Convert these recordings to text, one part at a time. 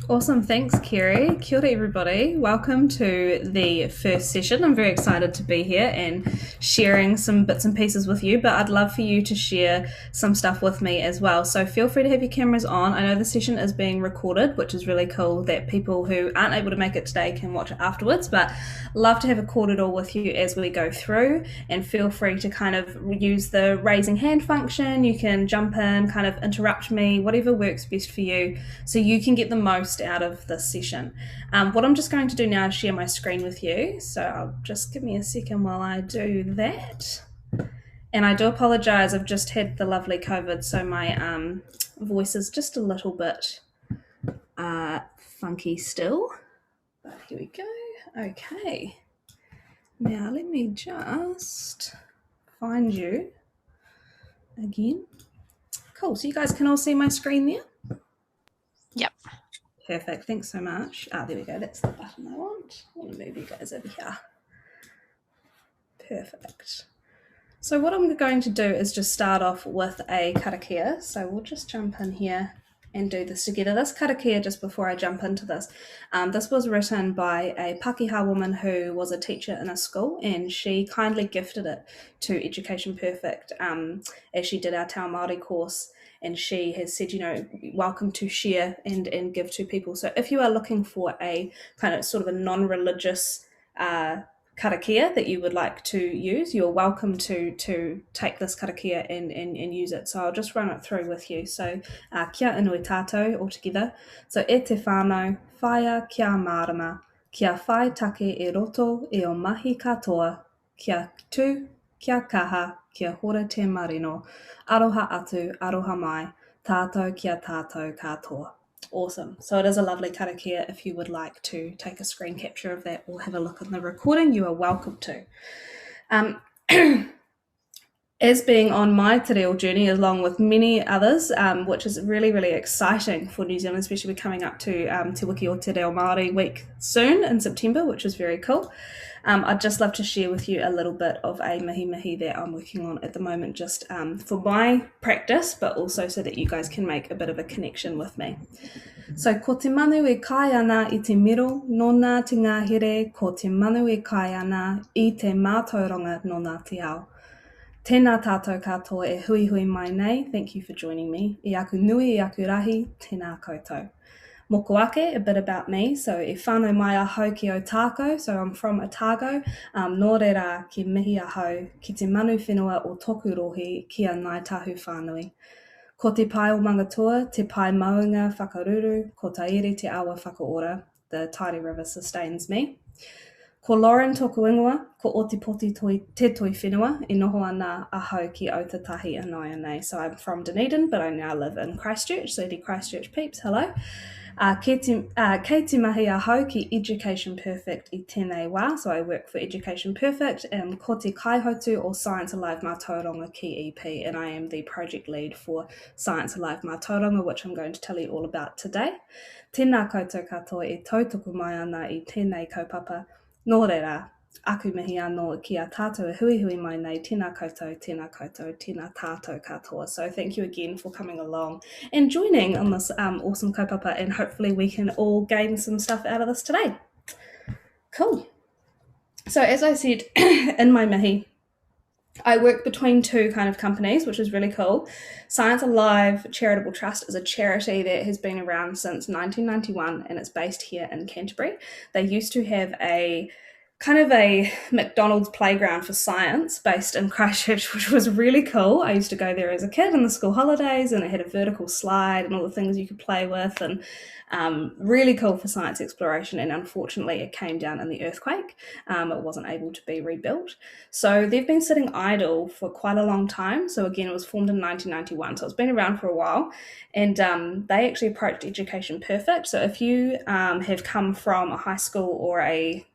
Awesome. Thanks, Kerry. Kia ora, everybody. Welcome to the first session. I'm very excited to be here and sharing some bits and pieces with you, but I'd love for you to share some stuff with me as well. So feel free to have your cameras on. I know the session is being recorded, which is really cool that people who aren't able to make it today can watch it afterwards, but love to have a corridor with you as we go through, and feel free to kind of use the raising hand function. You can jump in, kind of interrupt me, whatever works best for you, so you can get the most out of this session. What I'm just going to do now is share my screen with you. So I'll just give me a second while I do that. And I do apologise, I've just had the lovely COVID, so my voice is just a little bit funky still. But here we go. Okay. Now let me just find you again. Cool, so you guys can all see my screen there? Yep. Perfect, thanks so much. There we go, that's the button I want. I want to move you guys over here. Perfect. So what I'm going to do is just start off with a karakia. So we'll just jump in here and do this together. This karakia, just before I jump into this was written by a Pakeha woman who was a teacher in a school, and she kindly gifted it to Education Perfect as she did our Te Ao Māori course. And she has said, welcome to share and give to people. So if you are looking for a kind of sort of a non-religious karakia that you would like to use, you're welcome to take this karakia and use it. So I'll just run it through with you. So kia inui tātou altogether. So e te whānau, whaia kia mārama, kia whai take e roto e o mahi katoa, kia tū, kia kaha, kia hora te marino, aroha atu, aroha mai, tātou kia tātou katoa. Awesome. So it is a lovely karakia. If you would like to take a screen capture of that or have a look at the recording, you are welcome to. As being on my te reo journey, along with many others, which is really, really exciting for New Zealand, especially coming up to Te Wiki o Te Reo Māori week soon in September, which is very cool. I'd just love to share with you a little bit of a mihi that I'm working on at the moment, just for my practice, but also so that you guys can make a bit of a connection with me. So, ko te manu e kai ana I te miro, no nā te ngahere, ko te manu e kai ana I te mātauranga no nā te ao. Tēnā tātou katoa e hui hui mai nei, thank you for joining me. I aku nui, I aku rahi, tēnā koutou. Moko ake, a bit about me. So e whānau mai a hau ki Otago, so I'm from Otago. Nō reira ki mihi a hau, ki te manu whenua o toku rohi ki a nai tahu whānui. Ko te pai o Mangatua, te pai maunga whakaruru, ko tairi te awa whakaora, the Tairi River sustains me. Ko Lauren tōku ingoa, ko Otipoti te toi whenua, e noho ana a hau ki Autatahi anai nei. So I'm from Dunedin, but I now live in Christchurch, so the Christchurch peeps, hello. Kei te mahi a hau ki Education Perfect I tēnei wā, so I work for Education Perfect, and ko te kaihotu o Science Alive Mātauranga ki EP, and I am the project lead for Science Alive Mātauranga, which I'm going to tell you all about today. Tēnā koutou katoa e tautoko mai ana I tēnei kaupapa. Nō reira, aku mihi anō ki a tātou e hui hui mai nei, tēnā koutou, tēnā tātou katoa. So thank you again for coming along and joining on this awesome kaupapa, and hopefully we can all gain some stuff out of this today. Cool. So as I said in my mihi, I work between two kind of companies, which is really cool. Science Alive Charitable Trust is a charity that has been around since 1991, and it's based here in Canterbury. They used to have a kind of a McDonald's playground for science based in Christchurch, which was really cool. I used to go there as a kid in the school holidays, and it had a vertical slide and all the things you could play with, and really cool for science exploration. And unfortunately it came down in the earthquake. It wasn't able to be rebuilt, so they've been sitting idle for quite a long time. So again, it was formed in 1991, so it's been around for a while, and they actually approached Education Perfect. So if you have come from a high school or a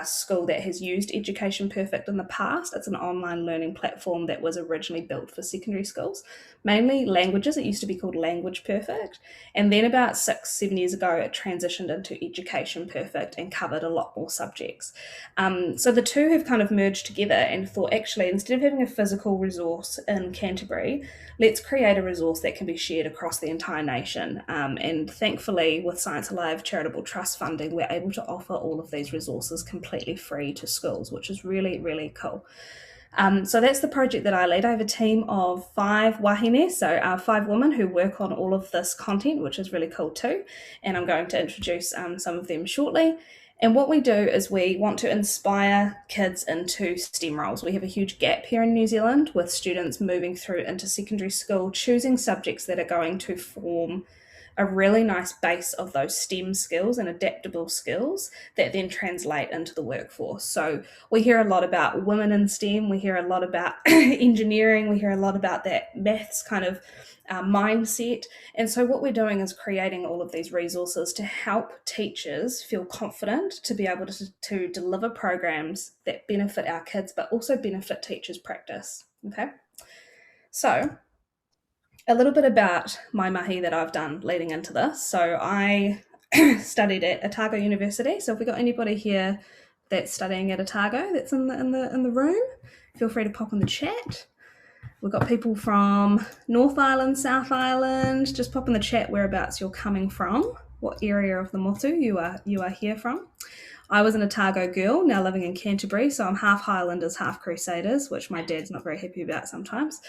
school that has used Education Perfect in the past. It's an online learning platform that was originally built for secondary schools, mainly languages. It used to be called Language Perfect. And then about 6, 7 years ago, it transitioned into Education Perfect and covered a lot more subjects. So the two have kind of merged together and thought, actually, instead of having a physical resource in Canterbury, let's create a resource that can be shared across the entire nation. And thankfully, with Science Alive Charitable Trust funding, we're able to offer all of these resources completely free to schools, which is really, really cool. So that's the project that I lead. I have a team of 5 wahine, so 5 women who work on all of this content, which is really cool too. And I'm going to introduce some of them shortly. And what we do is we want to inspire kids into STEM roles. We have a huge gap here in New Zealand with students moving through into secondary school, choosing subjects that are going to form a really nice base of those STEM skills and adaptable skills that then translate into the workforce. So we hear a lot about women in STEM, we hear a lot about engineering, we hear a lot about that maths kind of mindset. And so what we're doing is creating all of these resources to help teachers feel confident to be able to deliver programs that benefit our kids, but also benefit teachers' practice. Okay. So a little bit about my mahi that I've done leading into this. So I studied at Otago University. So if we got anybody here that's studying at Otago that's in the room, feel free to pop in the chat. We've got people from North Island, South Island. Just pop in the chat whereabouts you're coming from, what area of the motu you are here from. I was an Otago girl, now living in Canterbury, so I'm half Highlanders, half Crusaders, which my dad's not very happy about sometimes.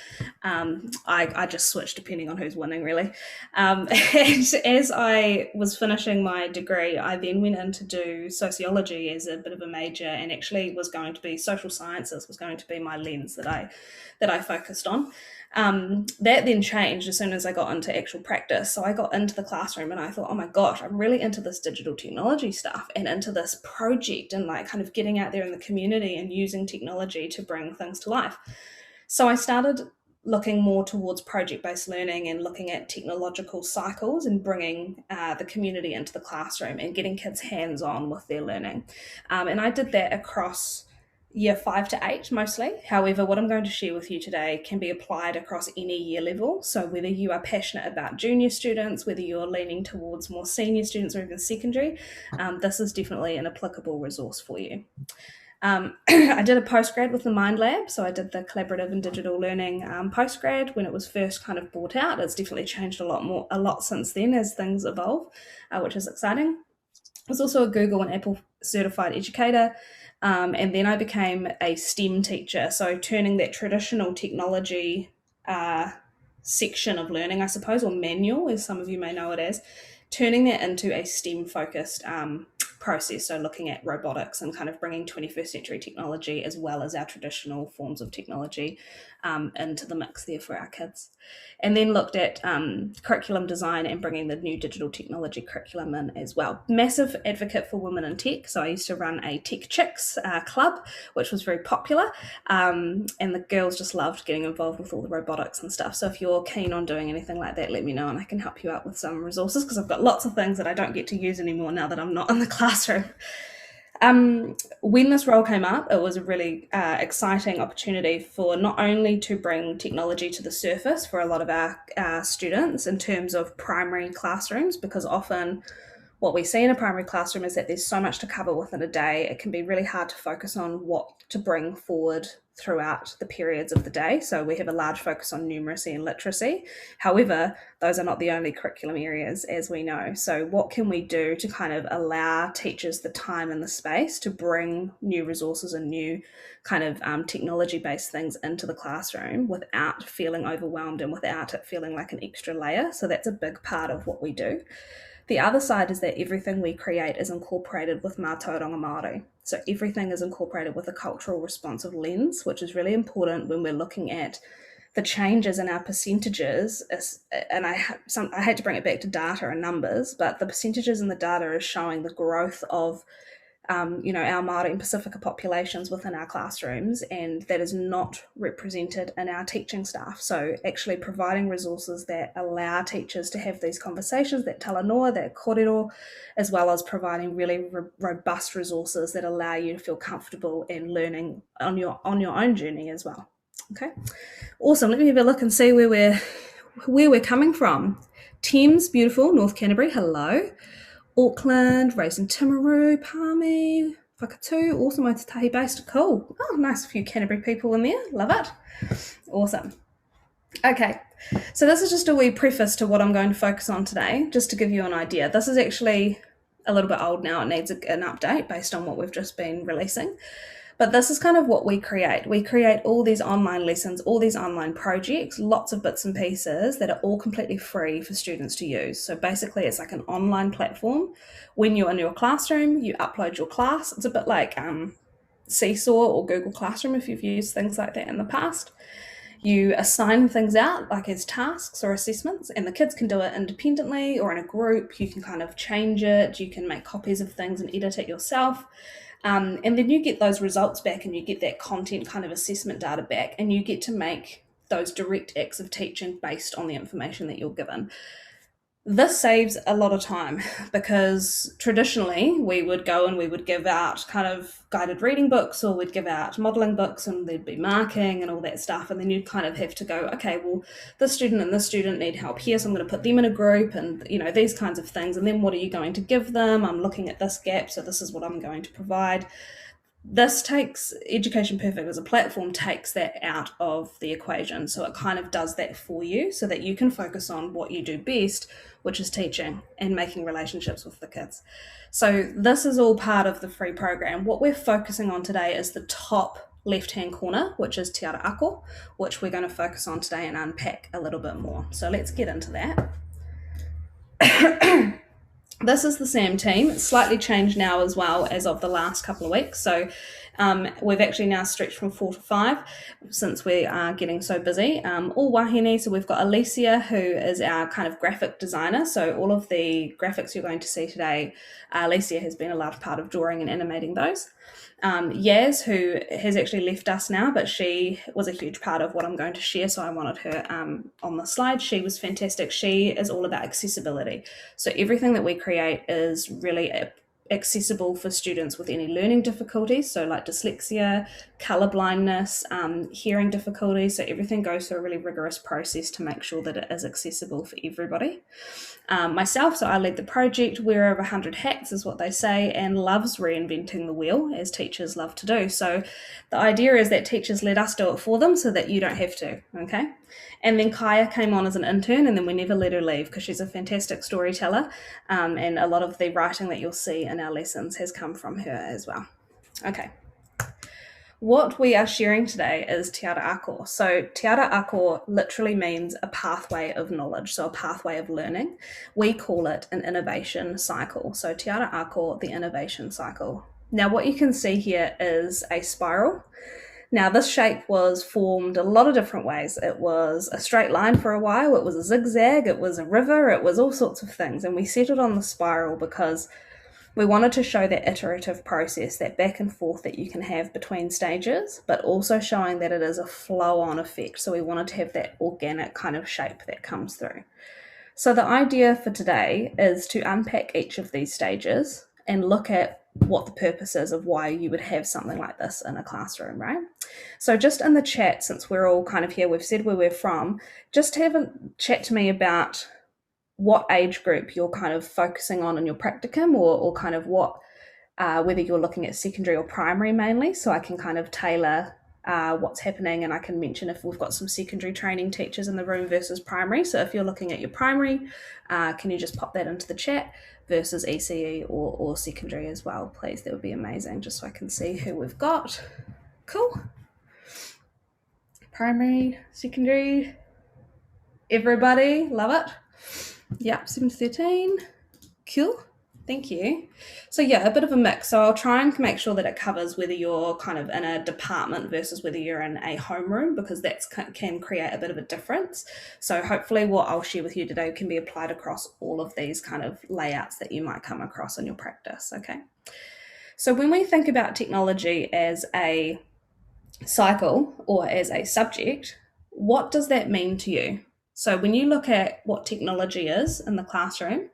I just switch depending on who's winning, really. And as I was finishing my degree, I then went in to do sociology as a bit of a major, and actually was going to be social sciences was going to be my lens that I focused on. That then changed as soon as I got into actual practice. So I got into the classroom and I thought, oh my gosh, I'm really into this digital technology stuff and into this project and like kind of getting out there in the community and using technology to bring things to life. So I started looking more towards project-based learning and looking at technological cycles and bringing the community into the classroom and getting kids hands-on with their learning. And I did that across year 5 to 8 mostly. However, what I'm going to share with you today can be applied across any year level. So whether you are passionate about junior students, whether you're leaning towards more senior students or even secondary, this is definitely an applicable resource for you. I did a postgrad with the Mind Lab, so I did the collaborative and digital learning postgrad when it was first kind of brought out. It's definitely changed a lot since then as things evolve, which is exciting. I was also a Google and Apple certified educator. And then I became a STEM teacher, so turning that traditional technology section of learning, I suppose, or manual, as some of you may know it as, turning that into a STEM-focused process, so looking at robotics and kind of bringing 21st century technology as well as our traditional forms of technology into the mix there for our kids. And then looked at curriculum design and bringing the new digital technology curriculum in as well. Massive advocate for women in tech, so I used to run a Tech Chicks club, which was very popular, and the girls just loved getting involved with all the robotics and stuff. So if you're keen on doing anything like that, let me know and I can help you out with some resources, because I've got lots of things that I don't get to use anymore now that I'm not in the classroom. When this role came up, it was a really exciting opportunity for not only to bring technology to the surface for a lot of our students in terms of primary classrooms, because often what we see in a primary classroom is that there's so much to cover within a day. It can be really hard to focus on what to bring forward throughout the periods of the day. So we have a large focus on numeracy and literacy. However, those are not the only curriculum areas, as we know. So what can we do to kind of allow teachers the time and the space to bring new resources and new kind of technology-based things into the classroom without feeling overwhelmed and without it feeling like an extra layer? So that's a big part of what we do. The other side is that everything we create is incorporated with Mātauranga Māori. So everything is incorporated with a cultural responsive lens, which is really important when we're looking at the changes in our percentages. And I hate to bring it back to data and numbers, but the percentages in the data is showing the growth of our Māori and Pacifica populations within our classrooms, and that is not represented in our teaching staff. So actually providing resources that allow teachers to have these conversations, that talanoa, that kōrero, as well as providing really robust resources that allow you to feel comfortable and learning on your own journey as well. Okay, awesome. Let me have a look and see where we're coming from. Thames, beautiful, North Canterbury, hello. Auckland, raised in Timaru, Palmy, Whakatū, awesome, Otautahi based, cool. Oh, nice, a few Canterbury people in there, love it. Awesome. Okay, so this is just a wee preface to what I'm going to focus on today, just to give you an idea. This is actually a little bit old now, it needs an update based on what we've just been releasing. But this is kind of what we create. We create all these online lessons, all these online projects, lots of bits and pieces that are all completely free for students to use. So basically it's like an online platform. When you're in your classroom, you upload your class. It's a bit like Seesaw or Google Classroom if you've used things like that in the past. You assign things out like as tasks or assessments, and the kids can do it independently or in a group. You can kind of change it. You can make copies of things and edit it yourself. And then you get those results back and you get that content kind of assessment data back, and you get to make those direct acts of teaching based on the information that you're given. This saves a lot of time because traditionally we would go and we would give out kind of guided reading books, or we'd give out modelling books, and there'd be marking and all that stuff. And then you'd kind of have to go, okay, well, this student and this student need help here, so I'm going to put them in a group, and these kinds of things. And then what are you going to give them? I'm looking at this gap, so this is what I'm going to provide. This takes Education Perfect as a platform, takes that out of the equation. So it kind of does that for you so that you can focus on what you do best, which is teaching and making relationships with the kids. So this is all part of the free program. What we're focusing on today is the top left-hand corner, which is Te Ara Ako, which we're going to focus on today and unpack a little bit more. So let's get into that. This is the SAM team. It's slightly changed now as well as of the last couple of weeks. So we've actually now stretched from 4 to 5 since we are getting so busy. All wahine, so we've got Alicia, who is our kind of graphic designer. So all of the graphics you're going to see today, Alicia has been a large part of drawing and animating those. Yaz, who has actually left us now, but she was a huge part of what I'm going to share, so I wanted her on the slide. She was fantastic. She is all about accessibility. So everything that we create is really accessible for students with any learning difficulties, so like dyslexia, colour blindness, hearing difficulties. So everything goes through a really rigorous process to make sure that it is accessible for everybody. Myself, so I lead the project, wear over 100 hats is what they say, and loves reinventing the wheel, as teachers love to do. So the idea is that teachers let us do it for them so that you don't have to, okay? And then Kaya came on as an intern, and then we never let her leave because she's a fantastic storyteller, and a lot of the writing that you'll see in our lessons has come from her as well. Okay. What we are sharing today is Te Ara Ako. So Te Ara Ako literally means a pathway of knowledge, so a pathway of learning. We call it an innovation cycle. So Te Ara Ako, the innovation cycle. Now what you can see here is a spiral. Now this shape was formed a lot of different ways. It was a straight line for a while, it was a zigzag, it was a river, it was all sorts of things. And we settled on the spiral because we wanted to show that iterative process, that back and forth that you can have between stages, but also showing that it is a flow-on effect. So we wanted to have that organic kind of shape that comes through. So the idea for today is to unpack each of these stages and look at what the purpose is of why you would have something like this in a classroom, right? So just in the chat, since we're all kind of here, we've said where we're from, just have a chat to me about what age group you're kind of focusing on in your practicum, or kind of what, whether you're looking at secondary or primary mainly, so I can kind of tailor what's happening, and I can mention if we've got some secondary training teachers in the room versus primary. So if you're looking at your primary, can you just pop that into the chat, versus ECE or secondary as well, please? That would be amazing, just so I can see who we've got. Cool. Primary, secondary, everybody, love it. Yep, 7 to 13. Cool. Thank you. So yeah, a bit of a mix. So I'll try and make sure that it covers whether you're kind of in a department versus whether you're in a homeroom, because that can create a bit of a difference. So hopefully what I'll share with you today can be applied across all of these kind of layouts that you might come across in your practice, okay? So when we think about technology as a cycle or as a subject, what does that mean to you? So when you look at what technology is in the classroom,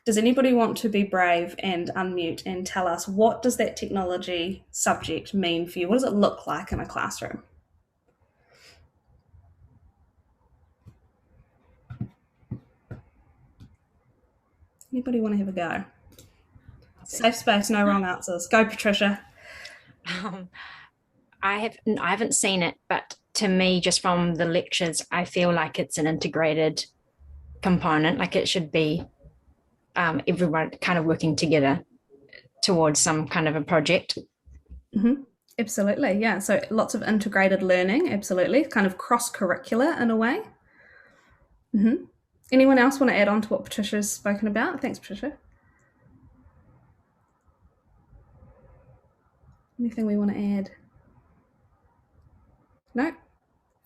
does anybody want to be brave and unmute and tell us what does that technology subject mean for you? What does it look like in a classroom? Anybody want to have a go? Safe space, no wrong answers. Go, Patricia. Um, I haven't seen it, but to me, just from the lectures, I feel like it's an integrated component. Like it should be everyone kind of working together towards some kind of a project. Mm-hmm. Absolutely, yeah. So lots of integrated learning, absolutely, kind of cross-curricular in a way. Mm-hmm. Anyone else want to add on to what Patricia's spoken about? Thanks, Patricia. Anything we want to add? No?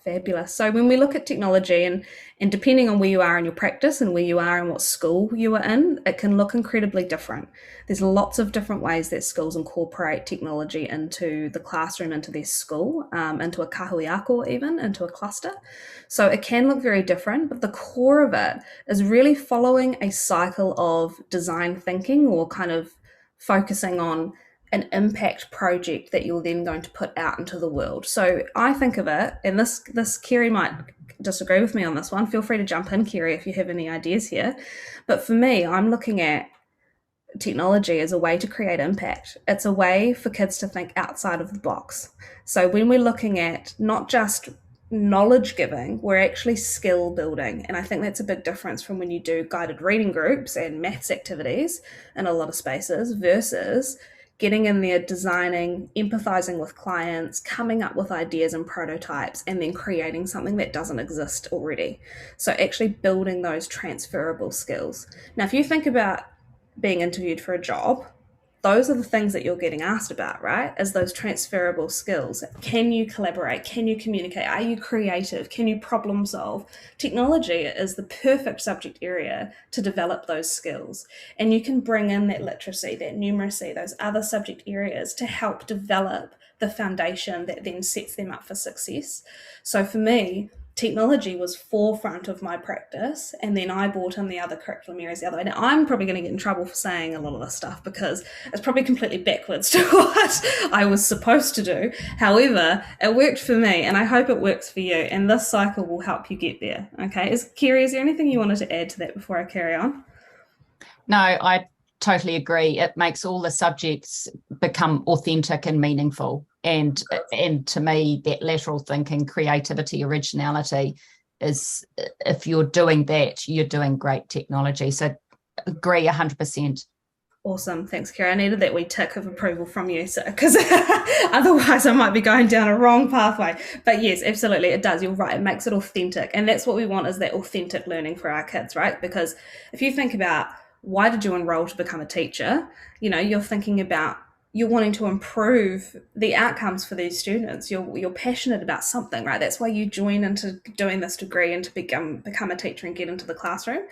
Fabulous. So when we look at technology and depending on where you are in your practice and where you are and what school you are in, it can look incredibly different. There's lots of different ways that schools incorporate technology into the classroom, into their school, into a kahuiako even, into a cluster. So it can look very different, but the core of it is really following a cycle of design thinking or kind of focusing on an impact project that you're then going to put out into the world. So I think of it, and this Kerry might disagree with me on this one. Feel free to jump in, Kerry, if you have any ideas here. But for me, I'm looking at technology as a way to create impact. It's a way for kids to think outside of the box. So when we're looking at not just knowledge giving, we're actually skill building. And I think that's a big difference from when you do guided reading groups and maths activities in a lot of spaces versus getting in there, designing, empathizing with clients, coming up with ideas and prototypes, and then creating something that doesn't exist already. So actually building those transferable skills. Now, if you think about being interviewed for a job, those are the things that you're getting asked about, right? As those transferable skills. Can you collaborate? Can you communicate? Are you creative? Can you problem solve? Technology is the perfect subject area to develop those skills. And you can bring in that literacy, that numeracy, those other subject areas to help develop the foundation that then sets them up for success. So for me, technology was forefront of my practice, and then I brought in the other curriculum areas the other way. Now I'm probably going to get in trouble for saying a lot of this stuff because it's probably completely backwards to what I was supposed to do. However, it worked for me, and I hope it works for you, and this cycle will help you get there. Okay, Kerry, is there anything you wanted to add to that before I carry on? No, I totally agree. It makes all the subjects become authentic and meaningful. And to me, that lateral thinking, creativity, originality is, if you're doing that, you're doing great technology. So agree 100%. Awesome. Thanks, Kerry. I needed that wee tick of approval from you, because otherwise I might be going down a wrong pathway. But yes, absolutely, it does. You're right. It makes it authentic. And that's what we want, is that authentic learning for our kids, right? Because if you think about why did you enroll to become a teacher, you're thinking about you're wanting to improve the outcomes for these students. You're passionate about something, right? That's why you join into doing this degree and to become a teacher and get into the classroom.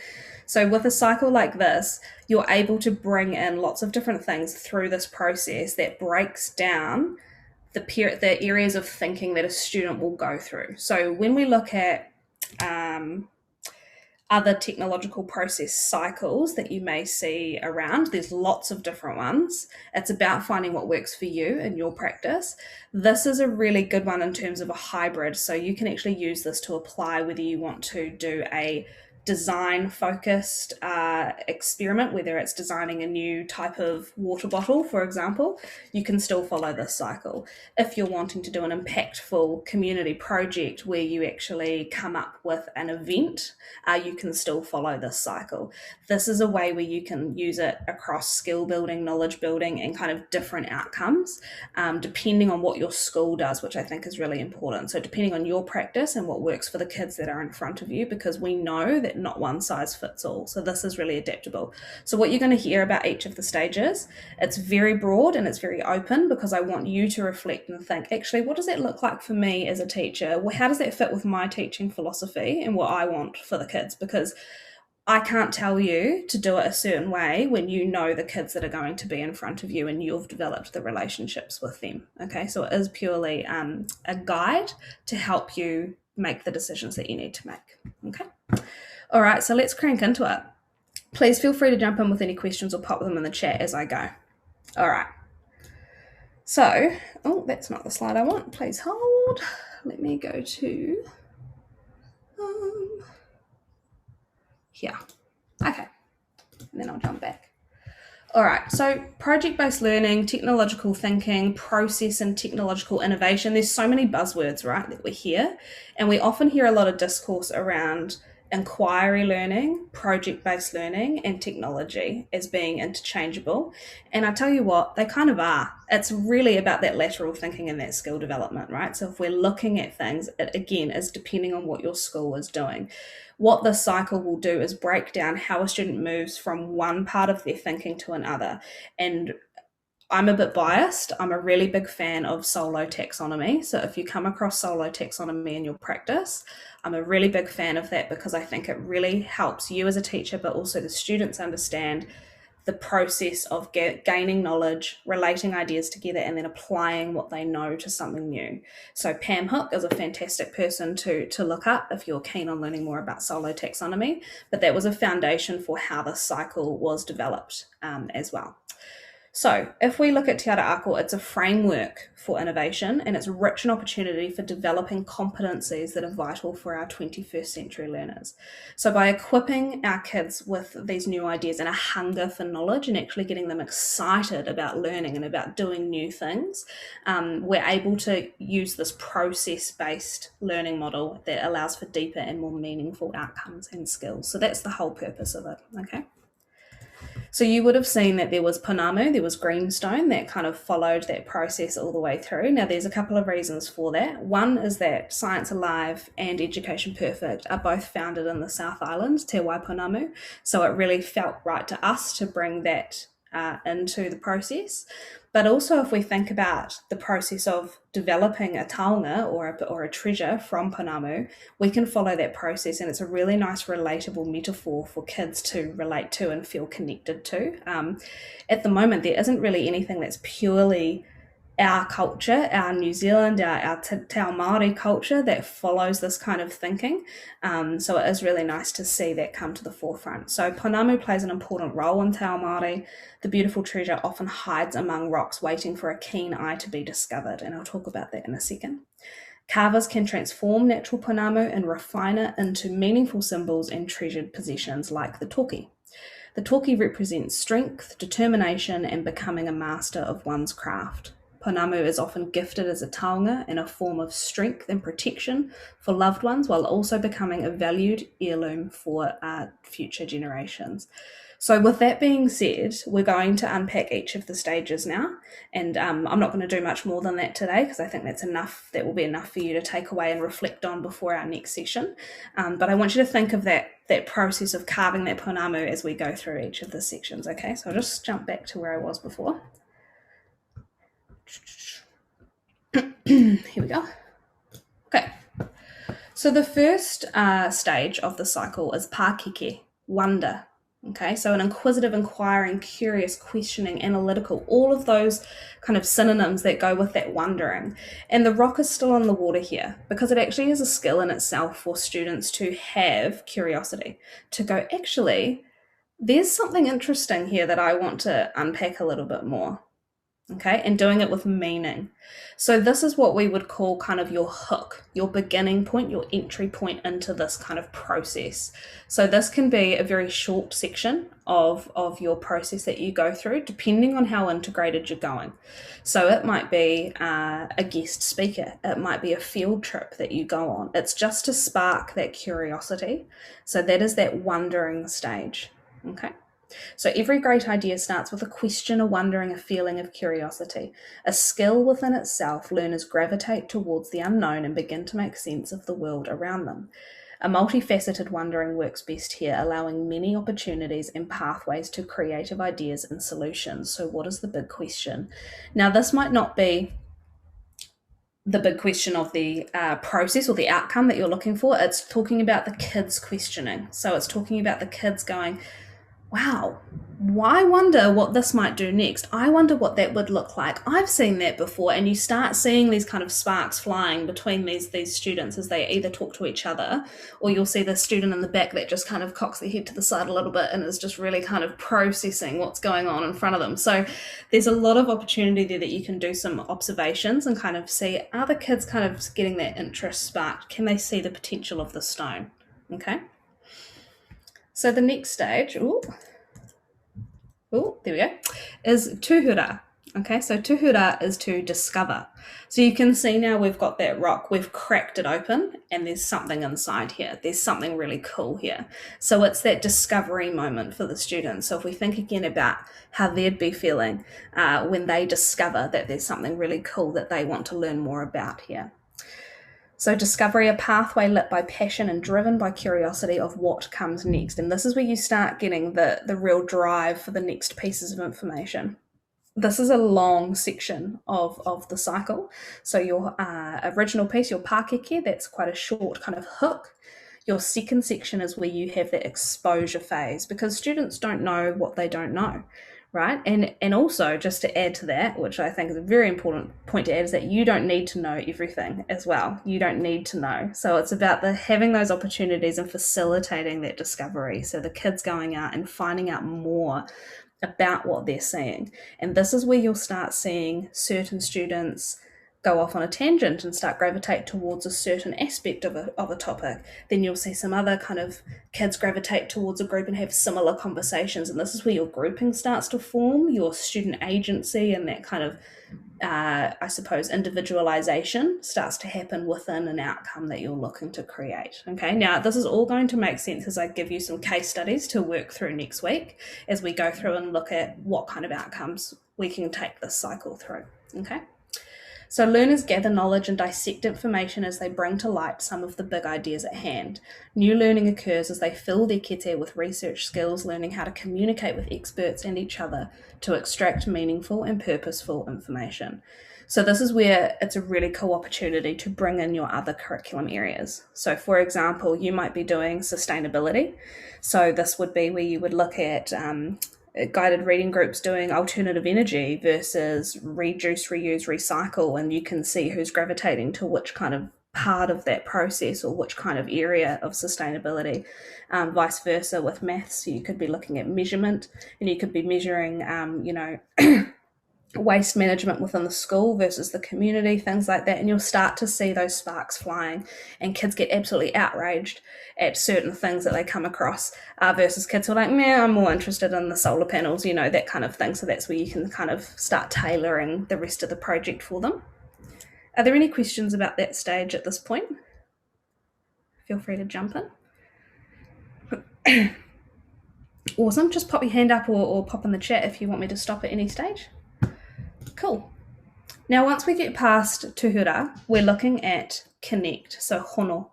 So with a cycle like this, you're able to bring in lots of different things through this process that breaks down the areas of thinking that a student will go through. So when we look at other technological process cycles that you may see around, there's lots of different ones. It's about finding what works for you in your practice. This is a really good one in terms of a hybrid. So you can actually use this to apply whether you want to do a design focused experiment, whether it's designing a new type of water bottle, for example. You can still follow this cycle. If you're wanting to do an impactful community project where you actually come up with an event, you can still follow this cycle. This is a way where you can use it across skill building, knowledge building, and kind of different outcomes, depending on what your school does, which I think is really important. So depending on your practice and what works for the kids that are in front of you, because we know that not one size fits all. So this is really adaptable. So what you're going to hear about each of the stages, it's very broad and it's very open, because I want you to reflect and think, actually, what does that look like for me as a teacher? Well, how does that fit with my teaching philosophy and what I want for the kids? Because I can't tell you to do it a certain way when you know the kids that are going to be in front of you and you've developed the relationships with them. Okay, so it is purely a guide to help you make the decisions that you need to make. Okay, all right, so let's crank into it. Please feel free to jump in with any questions or pop them in the chat as I go. All right. So, oh, that's not the slide I want. Please hold. Let me go to here. Okay, and then I'll jump back. All right, so project-based learning, technological thinking, process and technological innovation. There's so many buzzwords, right, that we hear. And we often hear a lot of discourse around inquiry learning, project-based learning, and technology as being interchangeable. And I tell you what, they kind of are. It's really about that lateral thinking and that skill development, right? So if we're looking at things, it again is depending on what your school is doing. What the cycle will do is break down how a student moves from one part of their thinking to another. And I'm a bit biased. I'm a really big fan of solo taxonomy. So if you come across solo taxonomy in your practice, I'm a really big fan of that because I think it really helps you as a teacher, but also the students understand the process of gaining knowledge, relating ideas together, and then applying what they know to something new. So Pam Hook is a fantastic person to look up if you're keen on learning more about solo taxonomy, but that was a foundation for how the cycle was developed as well. So if we look at Te Ara Ako, it's a framework for innovation and it's rich in opportunity for developing competencies that are vital for our 21st century learners. So by equipping our kids with these new ideas and a hunger for knowledge and actually getting them excited about learning and about doing new things, we're able to use this process-based learning model that allows for deeper and more meaningful outcomes and skills. So that's the whole purpose of it, okay? So you would have seen that there was Pounamu, there was Greenstone that kind of followed that process all the way through. Now there's a couple of reasons for that. One is that Science Alive and Education Perfect are both founded in the South Island, Te Waipounamu. So it really felt right to us to bring that into the process. But also if we think about the process of developing a taonga or a treasure from Pounamu, we can follow that process and it's a really nice relatable metaphor for kids to relate to and feel connected to. At the moment, there isn't really anything that's purely our culture, our New Zealand, our Te Ao Māori culture that follows this kind of thinking. So it is really nice to see that come to the forefront. So Pounamu plays an important role in Te Ao Māori. The beautiful treasure often hides among rocks waiting for a keen eye to be discovered, and I'll talk about that in a second. Carvers can transform natural Pounamu and refine it into meaningful symbols and treasured possessions like the toki. The toki represents strength, determination, and becoming a master of one's craft. Pounamu is often gifted as a taonga and a form of strength and protection for loved ones, while also becoming a valued heirloom for future generations. So with that being said, we're going to unpack each of the stages now, and I'm not going to do much more than that today because I think that's enough. That will be enough for you to take away and reflect on before our next session. But I want you to think of that process of carving that Pounamu as we go through each of the sections, okay? So I'll just jump back to where I was before. Here we go. Okay, so the first stage of the cycle is pakeke, wonder. Okay, so an inquisitive, inquiring, curious, questioning, analytical, all of those kind of synonyms that go with that wondering. And the rock is still on the water here because it actually is a skill in itself for students to have curiosity, to go, actually, there's something interesting here that I want to unpack a little bit more. Okay, and doing it with meaning. So this is what we would call kind of your hook, your beginning point, your entry point into this kind of process. So this can be a very short section of your process that you go through, depending on how integrated you're going. So it might be a guest speaker, it might be a field trip that you go on. It's just to spark that curiosity. So that is that wondering stage, okay? So every great idea starts with a question, a wondering, a feeling of curiosity. A skill within itself, learners gravitate towards the unknown and begin to make sense of the world around them. A multifaceted wondering works best here, allowing many opportunities and pathways to creative ideas and solutions. So what is the big question? Now, this might not be the big question of the process or the outcome that you're looking for. It's talking about the kids questioning. So it's talking about the kids going, wow, I wonder what this might do next. I wonder what that would look like. I've seen that before. And you start seeing these kind of sparks flying between these students as they either talk to each other, or you'll see the student in the back that just kind of cocks their head to the side a little bit and is just really kind of processing what's going on in front of them. So there's a lot of opportunity there that you can do some observations and kind of see, are the kids kind of getting that interest sparked? Can they see the potential of the stone? Okay. So the next stage, there we go, is tuhura. Okay, so tuhura is to discover. So you can see now we've got that rock, we've cracked it open, and there's something inside here. There's something really cool here. So it's that discovery moment for the students. So if we think again about how they'd be feeling when they discover that there's something really cool that they want to learn more about here. So discovery, a pathway lit by passion and driven by curiosity of what comes next. And this is where you start getting the real drive for the next pieces of information. This is a long section of the cycle. So your original piece, your pakeke, that's quite a short kind of hook. Your second section is where you have that exposure phase, because students don't know what they don't know. Right. And also, just to add to that, which I think is a very important point to add, is that you don't need to know everything as well. You don't need to know. So it's about having those opportunities and facilitating that discovery. So the kids going out and finding out more about what they're seeing. And this is where you'll start seeing certain students go off on a tangent and start gravitate towards a certain aspect of a topic. Then you'll see some other kind of kids gravitate towards a group and have similar conversations. And this is where your grouping starts to form, your student agency, and that kind of, I suppose, individualization starts to happen within an outcome that you're looking to create. Okay, now this is all going to make sense as I give you some case studies to work through next week as we go through and look at what kind of outcomes we can take this cycle through. Okay. So learners gather knowledge and dissect information as they bring to light some of the big ideas at hand. New learning occurs as they fill their kete with research skills, learning how to communicate with experts and each other to extract meaningful and purposeful information. So this is where it's a really cool opportunity to bring in your other curriculum areas. So for example, you might be doing sustainability. So this would be where you would look at guided reading groups doing alternative energy versus reduce, reuse, recycle, and you can see who's gravitating to which kind of part of that process or which kind of area of sustainability. Vice versa with maths, so you could be looking at measurement and you could be measuring, waste management within the school versus the community, things like that, and you'll start to see those sparks flying and kids get absolutely outraged at certain things that they come across versus kids who are like, man, I'm more interested in the solar panels, that kind of thing. So that's where you can kind of start tailoring the rest of the project for them. Are there any questions about that stage at this point? Feel free to jump in. Awesome, just pop your hand up or pop in the chat if you want me to stop at any stage. Cool. Now, once we get past tuhura, we're looking at connect, so hono.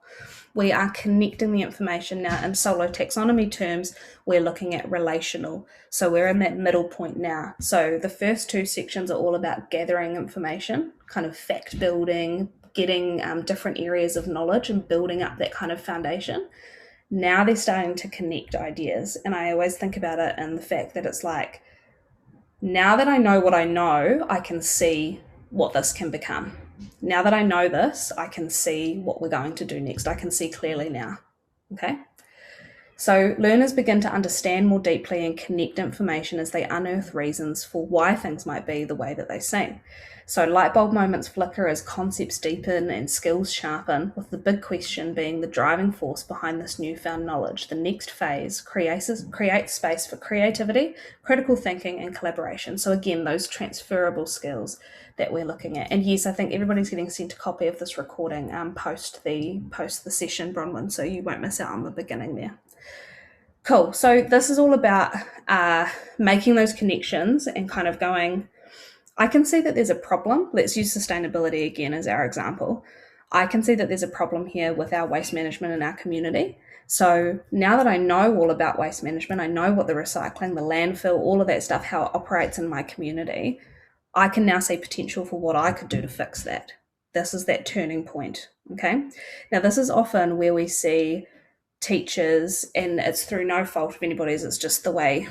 We are connecting the information now. In solo taxonomy terms, we're looking at relational. So we're in that middle point now. So the first two sections are all about gathering information, kind of fact building, getting different areas of knowledge and building up that kind of foundation. Now they're starting to connect ideas. And I always think about it in the fact that it's like, now that I know what I know, I can see what this can become. Now that I know this, I can see what we're going to do next. I can see clearly now. Okay. So learners begin to understand more deeply and connect information as they unearth reasons for why things might be the way that they seem. So light bulb moments flicker as concepts deepen and skills sharpen, with the big question being the driving force behind this newfound knowledge. The next phase creates space for creativity, critical thinking, and collaboration. So again, those transferable skills that we're looking at. And yes, I think everybody's getting sent a copy of this recording post the session, Bronwyn, so you won't miss out on the beginning there. Cool. So this is all about making those connections and kind of going, I can see that there's a problem. Let's use sustainability again as our example. I can see that there's a problem here with our waste management in our community. So now that I know all about waste management, I know what the recycling, the landfill, all of that stuff, how it operates in my community, I can now see potential for what I could do to fix that. this is that turning point. Okay. Now, this is often where we see teachers, and it's through no fault of anybody's, it's just the way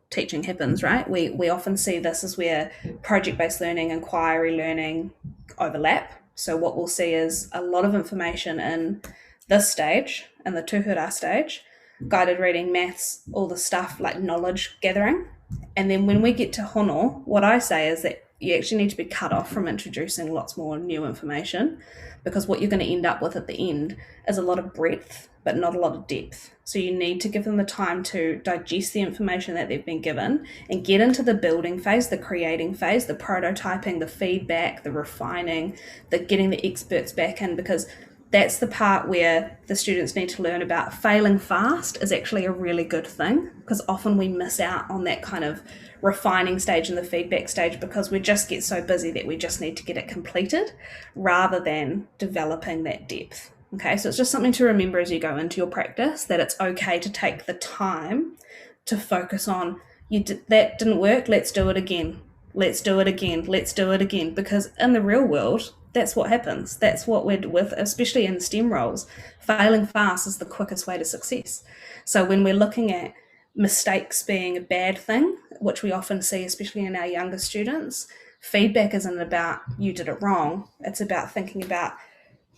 teaching happens, right? We often see this as where project-based learning, inquiry learning overlap. So what we'll see is a lot of information in this stage, in the tūhura stage, guided reading, maths, all the stuff like knowledge gathering. And then when we get to hono, what I say is that you actually need to be cut off from introducing lots more new information, because what you're going to end up with at the end is a lot of breadth, but not a lot of depth. So you need to give them the time to digest the information that they've been given and get into the building phase, the creating phase, the prototyping, the feedback, the refining, the getting the experts back in, because that's the part where the students need to learn about failing fast is actually a really good thing, because often we miss out on that kind of refining stage and the feedback stage because we just get so busy that we just need to get it completed rather than developing that depth. Okay, so it's just something to remember as you go into your practice, that it's okay to take the time to focus on, that didn't work, let's do it again, let's do it again, let's do it again, because in the real world, that's what happens. That's what we're with, especially in STEM roles. Failing fast is the quickest way to success. So when we're looking at mistakes being a bad thing, which we often see, especially in our younger students, feedback isn't about you did it wrong. It's about thinking about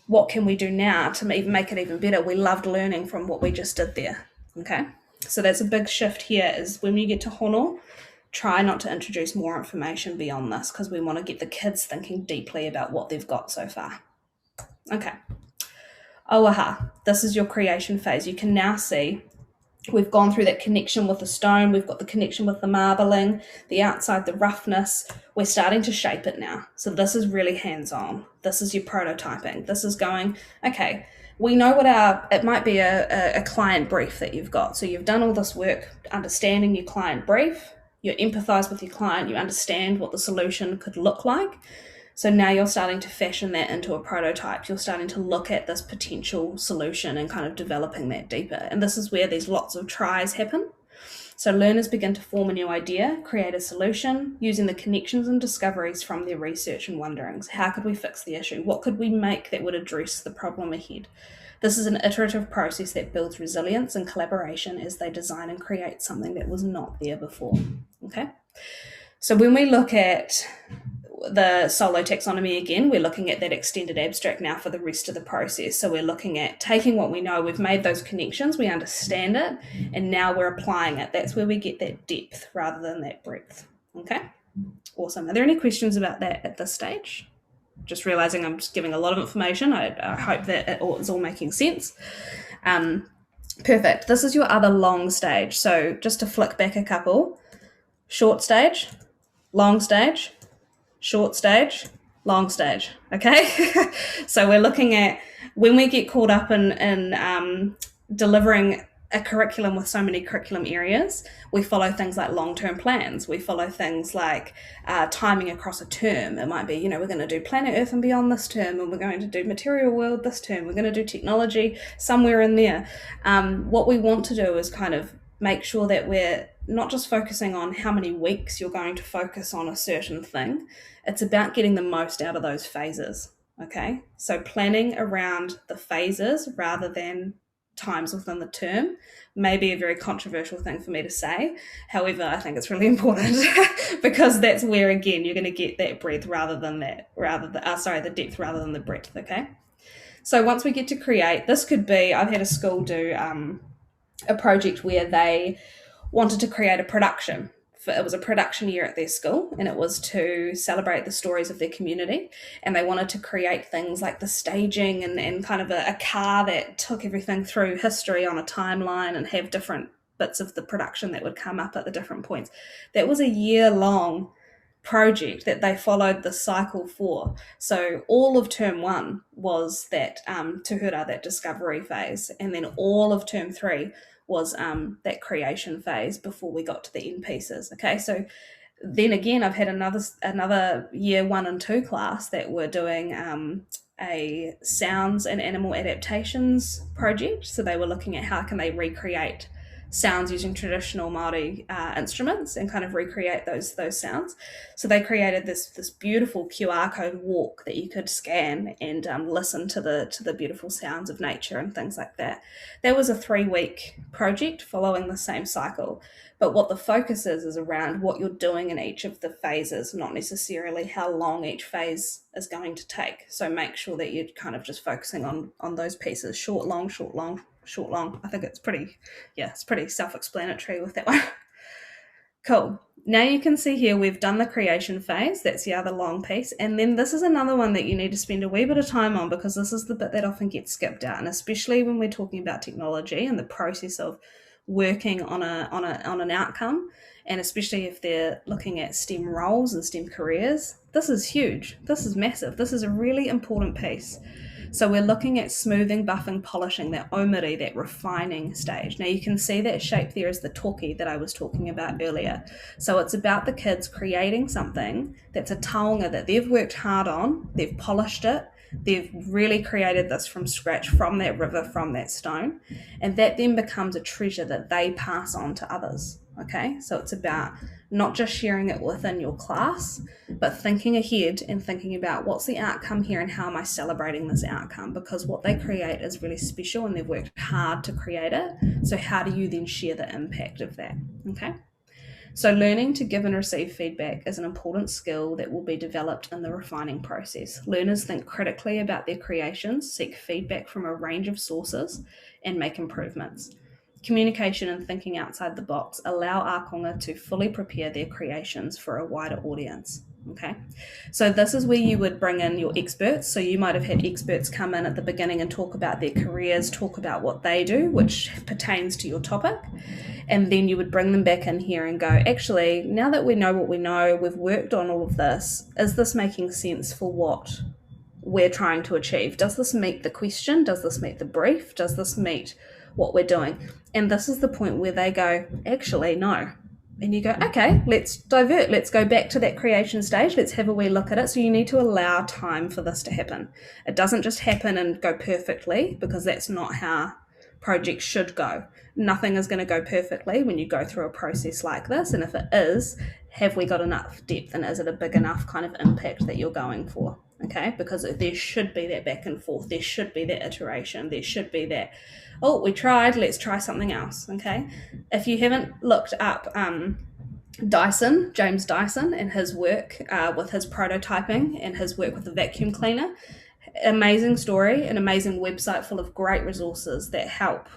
what can we do now to even make it even better. We loved learning from what we just did there. Okay, so that's a big shift here, is when you get to hono, try not to introduce more information beyond this, because we want to get the kids thinking deeply about what they've got so far. Okay, Oaha, this is your creation phase. You can now see we've gone through that connection with the stone, we've got the connection with the marbling, the outside, the roughness. We're starting to shape it now. So this is really hands-on. This is your prototyping. This is going, okay, we know what it might be a client brief that you've got. So you've done all this work understanding your client brief, you empathize with your client, you understand what the solution could look like. So now you're starting to fashion that into a prototype. You're starting to look at this potential solution and kind of developing that deeper. And this is where these lots of tries happen. So learners begin to form a new idea, create a solution, using the connections and discoveries from their research and wonderings. How could we fix the issue? What could we make that would address the problem ahead? This is an iterative process that builds resilience and collaboration as they design and create something that was not there before. Okay? So when we look at the solo taxonomy again, we're looking at that extended abstract now for the rest of the process. So we're looking at taking what we know, we've made those connections, we understand it, and now we're applying it. That's where we get that depth rather than that breadth. Okay, awesome. Are there any questions about that at this stage? Just realizing I'm just giving a lot of information. I hope that it is all making sense. Perfect. This is your other long stage. So just to flick back a couple, short stage, long stage, short stage, long stage. Okay. So we're looking at when we get caught up in delivering a curriculum with so many curriculum areas, we follow things like long-term plans. We follow things like timing across a term. It might be, we're going to do Planet Earth and Beyond this term, and we're going to do Material World this term. We're going to do technology somewhere in there. What we want to do is kind of make sure that we're not just focusing on how many weeks you're going to focus on a certain thing. It's about getting the most out of those phases. Okay, so planning around the phases rather than times within the term may be a very controversial thing for me to say. However, I think it's really important because that's where, again, you're going to get that breadth the depth rather than the breadth. Okay, so once we get to create, this could be, I've had a school do a project where they wanted to create a production. It was a production year at their school, and it was to celebrate the stories of their community, and they wanted to create things like the staging and kind of a car that took everything through history on a timeline and have different bits of the production that would come up at the different points. That was a year-long project that they followed the cycle for. So all of term 1 was that tūhura, that discovery phase, and then all of term 3 was that creation phase before we got to the end pieces. Okay, so then again, I've had another year 1 and 2 class that were doing a sounds and animal adaptations project. So they were looking at how can they recreate sounds using traditional Māori instruments and kind of recreate those sounds. So they created this beautiful QR code walk that you could scan and listen to the beautiful sounds of nature and things like that. That was a 3-week project following the same cycle. But what the focus is around what you're doing in each of the phases, not necessarily how long each phase is going to take. So make sure that you're kind of just focusing on those pieces, short, long, short, long, short, long. I think it's pretty self-explanatory with that one. Cool. Now you can see here we've done the creation phase. That's the other long piece. And then this is another one that you need to spend a wee bit of time on, because this is the bit that often gets skipped out, and especially when we're talking about technology and the process of working on an outcome, and especially if they're looking at STEM roles and STEM careers. This is huge. This is massive. This is a really important piece. So we're looking at smoothing, buffing, polishing, that omiri, that refining stage. Now you can see that shape there is the toki that I was talking about earlier. So it's about the kids creating something that's a taonga that they've worked hard on, they've polished it, they've really created this from scratch, from that river, from that stone, and that then becomes a treasure that they pass on to others. Okay, so it's about not just sharing it within your class, but thinking ahead and thinking about what's the outcome here and how am I celebrating this outcome, because what they create is really special and they've worked hard to create it. So how do you then share the impact of that? Okay. So learning to give and receive feedback is an important skill that will be developed in the refining process. Learners think critically about their creations, seek feedback from a range of sources, and make improvements. Communication and thinking outside the box allow ākonga to fully prepare their creations for a wider audience. Okay, so this is where you would bring in your experts. So you might have had experts come in at the beginning and talk about their careers, talk about what they do, which pertains to your topic. And then you would bring them back in here and go, actually, now that we know what we know, we've worked on all of this, is this making sense for what we're trying to achieve? Does this meet the question? Does this meet the brief? Does this meet what we're doing? And this is the point where they go, actually, no. And you go, okay, let's divert. Let's go back to that creation stage. Let's have a wee look at it. So you need to allow time for this to happen. It doesn't just happen and go perfectly, because that's not how projects should go. Nothing is going to go perfectly when you go through a process like this. And if it is, have we got enough depth, and is it a big enough kind of impact that you're going for? Okay, because there should be that back and forth. There should be that iteration. There should be that, oh, we tried, let's try something else. Okay, if you haven't looked up James Dyson, and his work with his prototyping and his work with the vacuum cleaner, amazing story, an amazing website full of great resources that help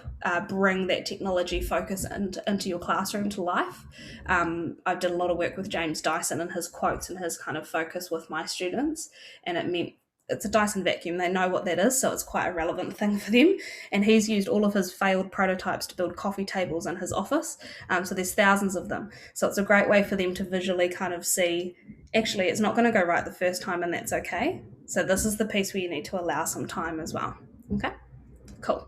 bring that technology focus into your classroom to life. I did a lot of work with James Dyson and his quotes and his kind of focus with my students, and it meant it's a Dyson vacuum. They know what that is, so it's quite a relevant thing for them. And he's used all of his failed prototypes to build coffee tables in his office. So there's thousands of them. So it's a great way for them to visually kind of see, actually, it's not going to go right the first time, and that's okay. So this is the piece where you need to allow some time as well. Okay, cool.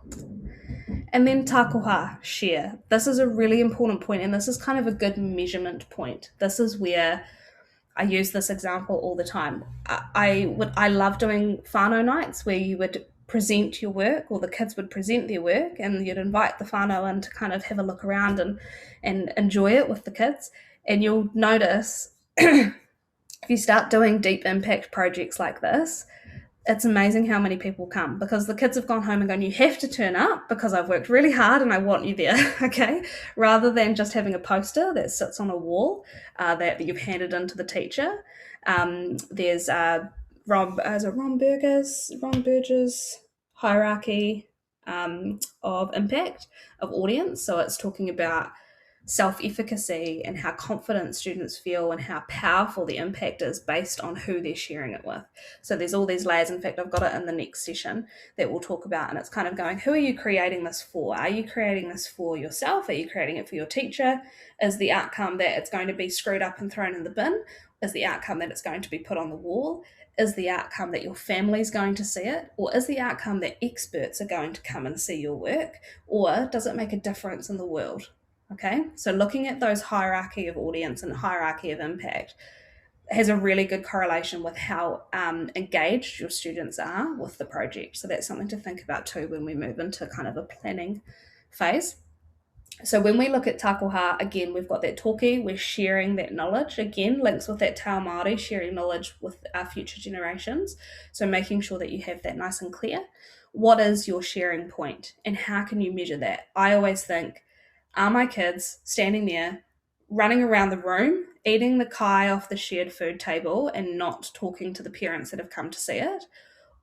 And then takoha, share. This is a really important point, and this is kind of a good measurement point. This is where I use this example all the time. I love doing whānau nights where you would present your work, or the kids would present their work, and you'd invite the whānau in to kind of have a look around and enjoy it with the kids. And you'll notice if you start doing deep impact projects like this, it's amazing how many people come, because the kids have gone home and gone, you have to turn up because I've worked really hard and I want you there, okay? Rather than just having a poster that sits on a wall that you've handed in to the teacher. There's Ron Burgess hierarchy of impact, of audience. So it's talking about self-efficacy and how confident students feel and how powerful the impact is based on who they're sharing it with. So there's all these layers. In fact, I've got it in the next session that we'll talk about, and it's kind of going, who are you creating this for? Are you creating this for yourself? Are you creating it for your teacher? Is the outcome that it's going to be screwed up and thrown in the bin? Is the outcome that it's going to be put on the wall? Is the outcome that your family's going to see it? Or is the outcome that experts are going to come and see your work? Or does it make a difference in the world? Okay, so looking at those hierarchy of audience and hierarchy of impact has a really good correlation with how engaged your students are with the project. So that's something to think about too when we move into kind of a planning phase. So when we look at takoha, again, we've got that toki, we're sharing that knowledge. Again, links with that te ao Māori, sharing knowledge with our future generations. So making sure that you have that nice and clear. What is your sharing point and how can you measure that? I always think, are my kids standing there, running around the room, eating the kai off the shared food table and not talking to the parents that have come to see it?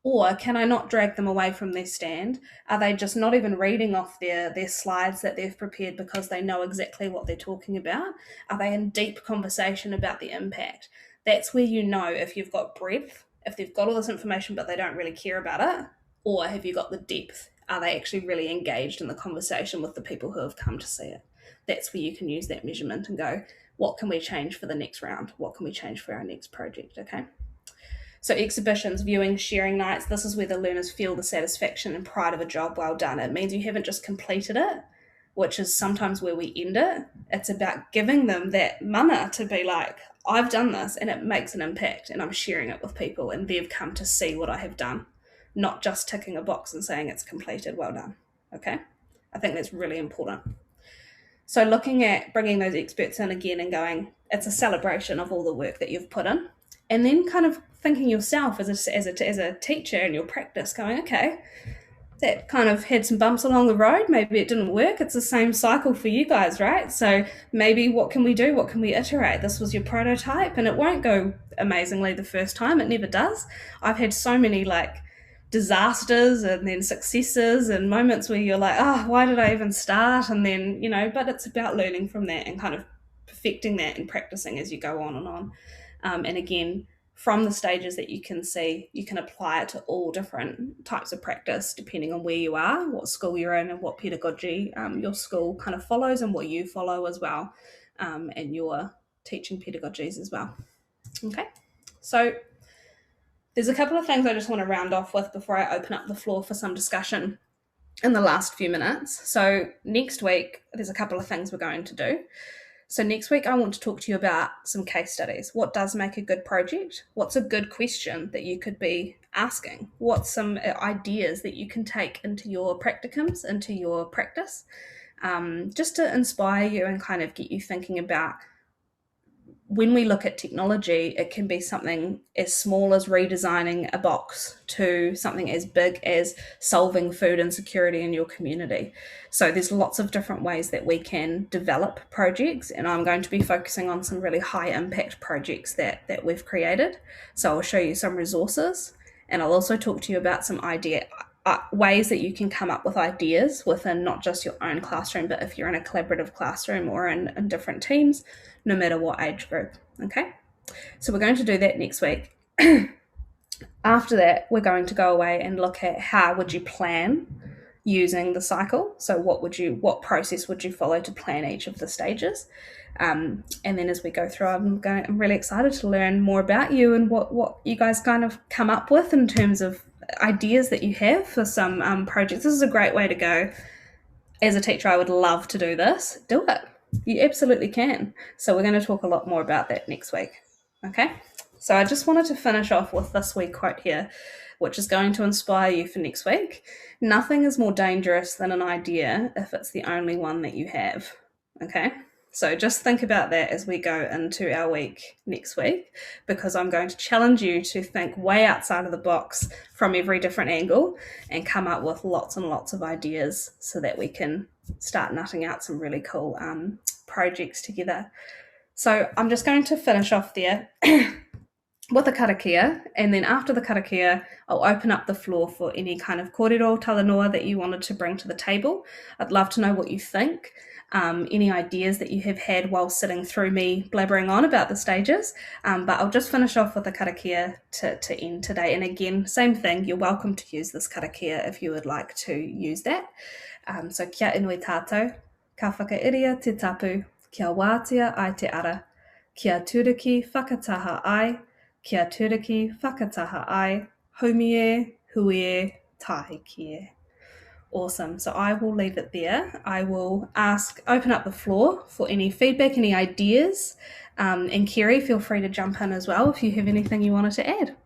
Or can I not drag them away from their stand? Are they just not even reading off their slides that they've prepared because they know exactly what they're talking about? Are they in deep conversation about the impact? That's where you know if you've got breadth, if they've got all this information but they don't really care about it, or have you got the depth? Are they actually really engaged in the conversation with the people who have come to see it? That's where you can use that measurement and go, what can we change for the next round? What can we change for our next project, okay? So exhibitions, viewing, sharing nights, this is where the learners feel the satisfaction and pride of a job well done. It means you haven't just completed it, which is sometimes where we end it. It's about giving them that mana to be like, I've done this and it makes an impact and I'm sharing it with people and they've come to see what I have done, not just ticking a box and saying it's completed, well done, okay? I think that's really important. So looking at bringing those experts in again and going, it's a celebration of all the work that you've put in. And then kind of thinking yourself as a teacher in your practice, going, okay, that kind of had some bumps along the road. Maybe it didn't work. It's the same cycle for you guys, right? So maybe what can we do? What can we iterate? This was your prototype and it won't go amazingly the first time. It never does. I've had so many like disasters and then successes and moments where you're like, oh, why did I even start? And then, but it's about learning from that and kind of perfecting that and practicing as you go on and on. And again, from the stages that you can see, you can apply it to all different types of practice depending on where you are, what school you're in, and what pedagogy your school kind of follows and what you follow as well, and your teaching pedagogies as well. Okay, so there's a couple of things I just want to round off with before I open up the floor for some discussion in the last few minutes. So next week, there's a couple of things we're going to do. So next week, I want to talk to you about some case studies. What does make a good project? What's a good question that you could be asking? What's some ideas that you can take into your practicums, into your practice, just to inspire you and kind of get you thinking about when we look at technology, it can be something as small as redesigning a box to something as big as solving food insecurity in your community. So there's lots of different ways that we can develop projects, and I'm going to be focusing on some really high impact projects that we've created. So I'll show you some resources, and I'll also talk to you about some ways that you can come up with ideas within not just your own classroom, but if you're in a collaborative classroom or in different teams, no matter what age group, okay? So we're going to do that next week. After that, we're going to go away and look at how would you plan using the cycle. So what process would you follow to plan each of the stages? And then as we go through, I'm really excited to learn more about you and what you guys kind of come up with in terms of ideas that you have for some projects. This is a great way to go. As a teacher, I would love to do this. Do it. You absolutely can. So we're going to talk a lot more about that next week. Okay? So I just wanted to finish off with this wee quote here, which is going to inspire you for next week. Nothing is more dangerous than an idea if it's the only one that you have. Okay? So just think about that as we go into our week next week, because I'm going to challenge you to think way outside of the box from every different angle and come up with lots and lots of ideas so that we can start nutting out some really cool projects together. So I'm just going to finish off there with a karakia, and then after the karakia, I'll open up the floor for any kind of kōrero talanoa that you wanted to bring to the table. I'd love to know what you think. Any ideas that you have had while sitting through me blabbering on about the stages, but I'll just finish off with a karakia to end today. And again, same thing, you're welcome to use this karakia if you would like to use that. So kia inui tātou, ka whakairia te tapu, kia wātia ai te ara, kia turiki whakataha ai, kia turiki whakataha ai, haumie, huie, tāhikie. Awesome. So I will leave it there. I will open up the floor for any feedback, any ideas. And Kerry, feel free to jump in as well if you have anything you wanted to add.